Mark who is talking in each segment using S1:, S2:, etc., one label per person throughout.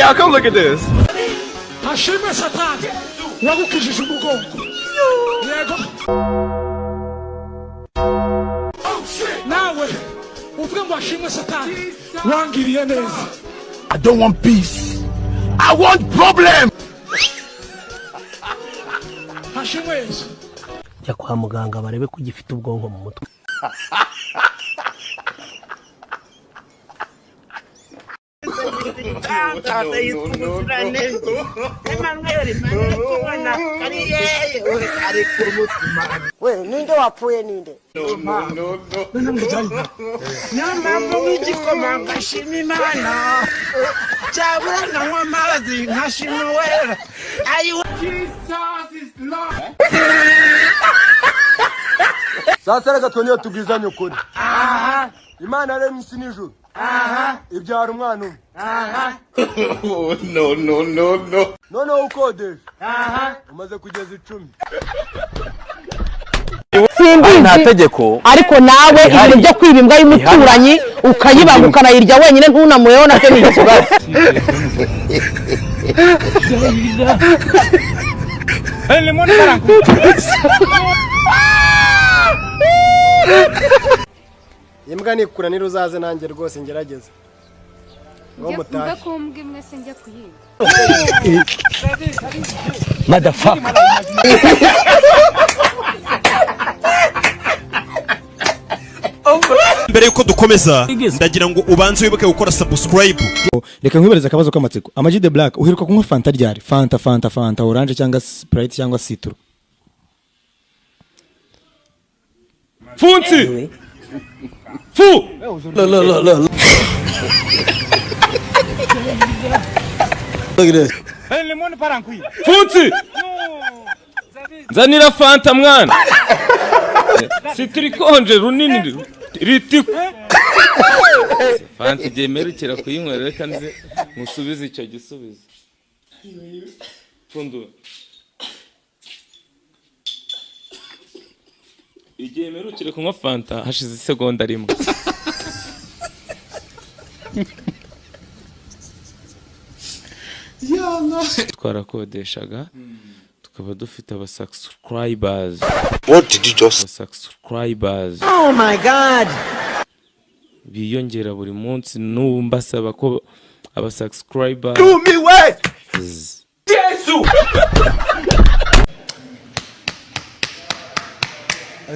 S1: y'all come look at this.
S2: Hashimwe satani wagukijije umugongo yego nawe uvuga ngo hashimwe satani wangiriye neza.
S3: I don't want peace. I want problem.
S2: Hashimwe
S4: jya kwa muganga barebe ko gifite ubwonko mu mutwe.
S5: We ninde wapfuye ninde?
S2: Nyamambo w'igikoma ngashima Imana cyabura nkanywa amazi nkashima wera ayiwe Jesus is Lord.
S6: Sasa reka twongere tubwizanye ukuri. Imana yaremye isi n'ijuru. Ibyara umwana umwe.
S1: No.
S6: Noneho ukodesha. Umaze kugeza
S5: 10.
S1: Nta tegeko.
S5: Ariko nawe ibintu byo kwiba imbwa y'umuturanyi ukayibaga ukanayirya wenyine ntunamuyeho nacyo ni ikibazo.
S6: Imbwa nikura ni ruzaze nanjye rwose ngerageza. Ngo mutahe.
S7: Ko mbwe mwese njya kuyiba.
S4: Motherfucker.
S8: Mbere yuko dukomeza ndagira ngo ubanze wibuke gukora subscribe.
S9: Reka nkwibereza akabazo k'amatsiko. Amaji de Black uheruka kunywa Fanta ryari? Fanta orange cyangwa Sprite cyangwa Citro?
S8: Funsi. Fu.
S9: Lo.
S8: Funsi. Zanira Fanta mwana. Sitrikonje runini ritiku. Fanta gemerukira kuyinywera reka nze musubize icyo gisubizo. Fundu. Igihe merukire kunywa Fanta hashize isegonda rimwe. Twarakodeshaga tukaba dufite aba subscribers.
S3: What did you just?
S8: Subscribers.
S5: Oh my god.
S8: Biyongera buri munsi n'ubu mbasaba ko aba subscribers.
S1: Do me wait. Jesus.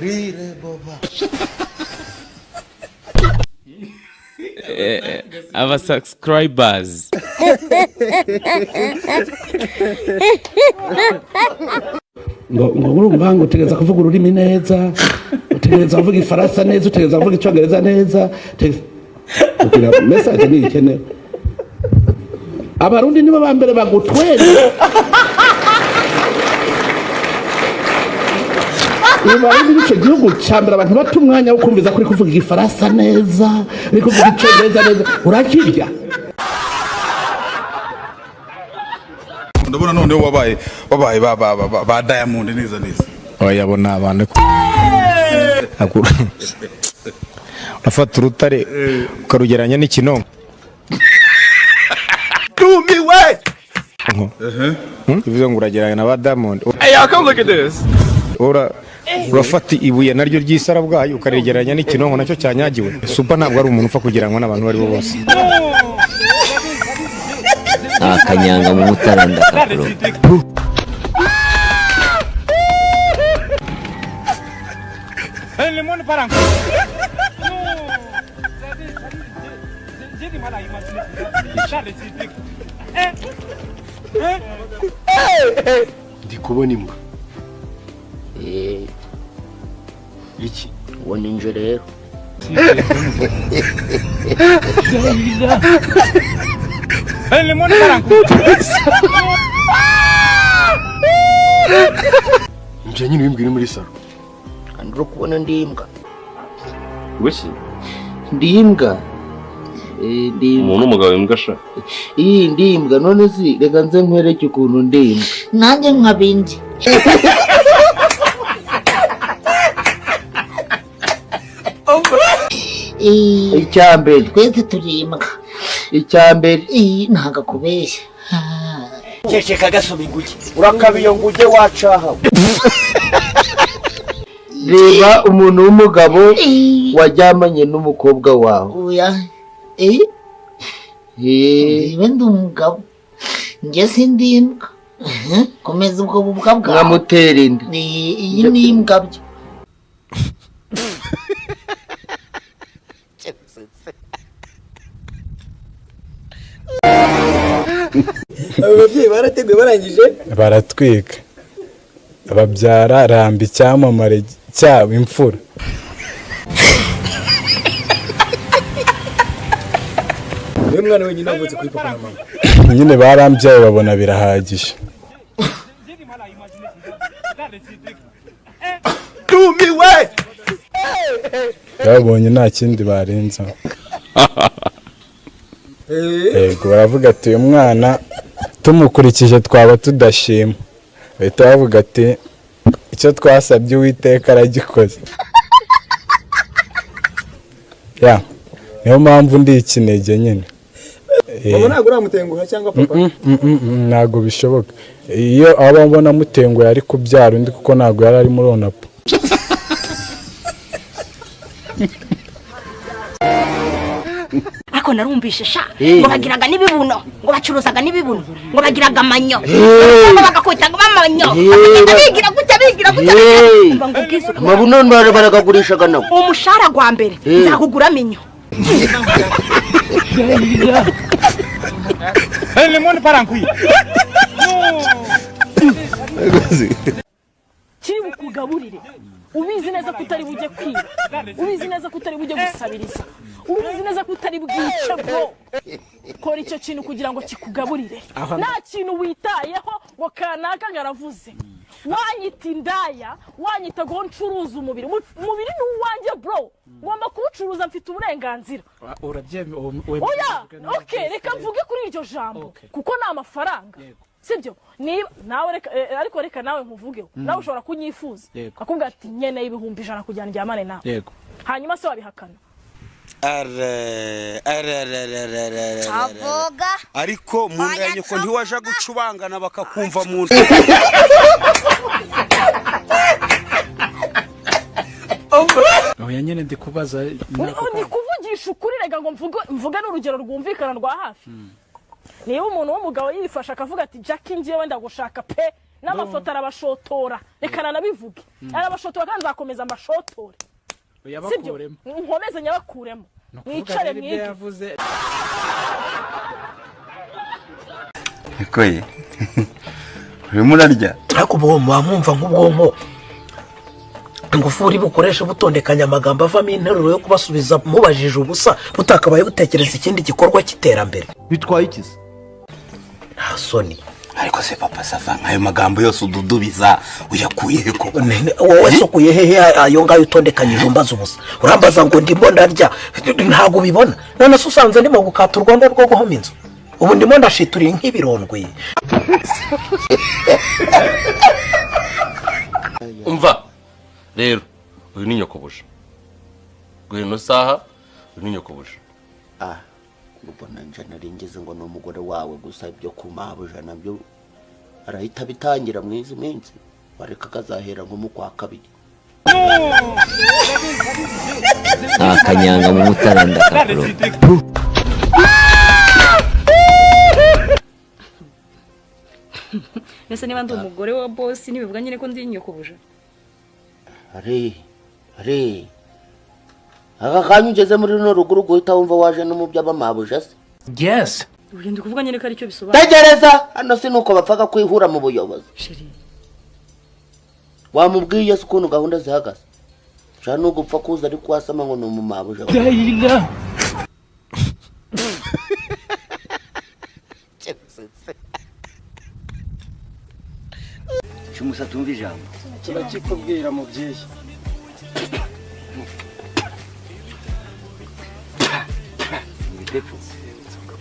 S6: Rire boba.
S8: Aba subscribers.
S4: ngo urumva ngo utegereza kuvuga ururimi neza, utegereza kuvuga ifaransa neza, utegereza kuvuga icyongereza neza, kugira message ni ikenewe. Abarundi nibo bambere bagutwere. Abarundi nicyo gihugu cyambere abantu bata umwanya wo kumviza kuri kuvuga ifaransa neza, uri kuvuga icyongereza neza, urakirya.
S3: Ndabona none wabaye ba Diamond neza.
S9: Oyabona abantu ko. Akura. Afata urutare ukarugeranya n'ikinonko.
S1: Do me wait.
S9: Bivuze ngo urageranya na ba Diamond.
S1: Hey, y'all come look at this.
S9: Urafata ibuye naryo ry'isara bwayo ukarigeranya n'ikinonko nacyo cyanyagiwe. Super ntabwo ari umuntu upfa kugiranwa n'abantu bari bose.
S4: Akanyanga mu mutaranda kakuru.
S2: Lemon parango.
S6: Ndi kubona imbwa. Iki?
S5: Wone nje rero.
S2: Lemon parango.
S6: Nje nyine wimbwira muri saro.
S5: Andro kubona ndimbwa.
S1: Wishi.
S5: Ndimbwa.
S1: Umuntu umugabo imbwa sha.
S5: Ndimbwa none si reka nze nkwereke ukuntu ndimbwa. Nanjye nkabindi. Icyambere twese turimbwa.
S10: icyambere
S5: ntaga kubeshya
S6: Ceceka gasoma inguge urakabiyo nguge wacaha
S10: reba umuntu w'umugabo wajyamanye n'umukobwa wawe
S5: oya ndi umugabo njye sindi imbwa komeza ubwo bubwa bwawe
S10: nkamutera inda
S5: iyi ni imbwa byo
S6: ababyeyi barateguye barangije
S11: baratwika babyara ramba icyamamare cyabo imfura
S6: uyu mwana wenyine avutse kuri papa na mama
S11: nyine barambyaye babona birahagije babonye nta kindi barenzaho yego baravuga ati uyu mwana tumukurikije twaba tudashima bahita bavuga ati icyo twasabye Uwiteka aragikoze ya niyo mpamvu ndi ikinege nyine
S6: mama ntabwo uramutenguha cyangwa papa
S11: ntabwo bishoboka iyo aba mbona mutenguye ari kubyara undi kuko ntabwo yari ari muri onapo
S12: ako narumvishe sha ngo bagiraga n'ibibuno ngo bacuruzaga n'ibibuno ngo bagiraga amanyo bagakwitaga amanyo bigira gute
S10: amabuno baragagurishaga nawe
S12: umushara gwa mbere nzakugura amenyo
S2: lemon parankui
S13: kiri bukugaburire ubizi neza ko utari bujye kwiba ubizi neza ko utari bujye gusabiriza ubizi neza ko utari bwice bwo kora icyo kintu kugira ngo kikugaburire nta kintu witayeho ngo kanaka ngaravuze wanyita indaya wanyita ngo ncuruza umubiri ni uwanjye bro ngomba kuwucuruza mfite uburenganzira oya okay reka mvuge kuri iryo jambo kuko ni amafaranga sibyo niba nawe ariko reka nawe nkuvugeho nawe ushobora kunyifuza akubwira ati nyene y'ibihumbi 100 kujyana njyamane nawe yego hanyuma se wabihakana
S12: avuga
S14: ariko munganye ko ntiwaje gucubangana bakakumva mu
S11: oya nyene ndikubaza
S13: ndi kuvugisha ukuri rega ngo mvuge n'urugero rwumvikana rwa hafi niba umuntu w'umugabo yifasha akavuga ati Jackie ngiye ndagushaka pe n'amafoto arabashotora reka nanabivuge arabashotora kandi nzakomeza amashotore yabakuremo nkomeze nyabakuremo mwicare mwige
S14: ikoye urimo urarya
S15: ariko ubu mwamwumva nk'ubwonko ingufuri bukoresha butondekanya amagambo avamo interuro yo kubasubiza mubajije ubusa mutakabaye butekereza ikindi gikorwa cy'iterambere
S14: bitwaye ikizi
S15: nta soni
S14: ariko se papa sava nkayo magambo yose ududubiza uyakuye ko
S15: wowe sokuye hehe ayo ngayo utondekanyije umbaza ubusa urambaza ngo ndimo ndarya ntago ubibona none se usanze ndimo gukata urwondo rwo guhoma inzu ubu ndimo ndashituriye nk'ibirondwe
S1: umva rero uyu ni nyokobuja gweno saha uyu ni nyokobuja
S10: ubona nje naringeze ngo no mugore wawe gusa ibyo kumabuja nabyo arahita bitangira mwizi minsi bareka kazahera nko mu kwa kabiri
S16: akanyanga mu mutaranda kakuru
S17: Nese niba ndi umugore wa boss nibivuga nyine ko ndi nyokobuja
S10: Are aka kanyu ugeze muri no ruguru guhita wumva waje no mu by'abamabuja se
S15: yes
S17: ugende kuvuga nyine ko ari cyo bisobanura
S10: tegereza hano si nuko bapfaga kwihura mu buyobozi wamubwiye se ukuntu gahunda zihagaze sha no gupfa kuza ari kwasama ngo no mu mabuja
S16: cyumusa tumva ijambo
S6: turakikubwira mubyeyi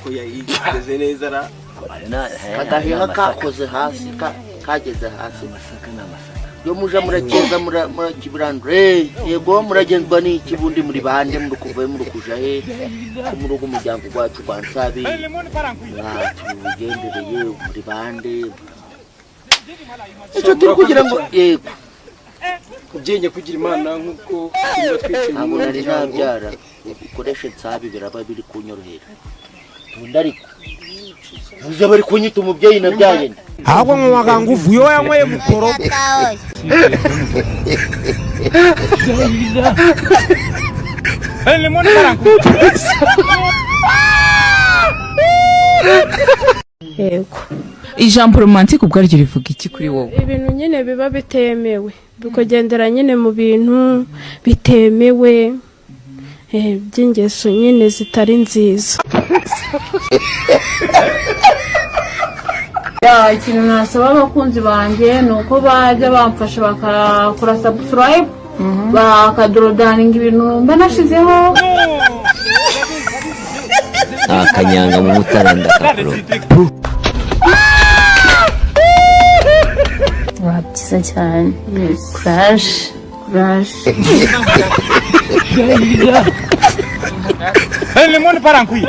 S6: ko yayigeze neza ra
S10: kagahinga kakoze hasi kageze hasi
S16: amasaka n'amasaka
S10: yo muja murakeza murakibrandura yego muragenzwa n'iki bundi muri bande muri kuvaye muri kuja he muri ugo muryango gwacu kwa Nsabi tugendereye muri bande icyo turi kugira ngo yego
S18: kubyenge kugira Imana nkuko
S10: ntabwo nari nabyara ukoresha Nsabi biraba biri kunyorohera tundariko muze bari kunyita umubyeyi nabyaye
S9: ahubwo mu magango uvuye yanyweye mukoro
S13: yego
S19: ijambo romantique ubwaryo rivuga iki kuri wowe?
S13: ibintu nyine biba bitemewe bikugendera nyine mu bintu bitemewe by'ingeso nyine zitari nziza.
S20: ikintu nasaba abakunzi banjye ni uko bajya bamfasha bakakora subscribe bakadorodaninga ibintu mba nashizeho
S16: akanyanga mu mutara ndakakuro
S20: byiza cyane crash
S18: lemon parankui no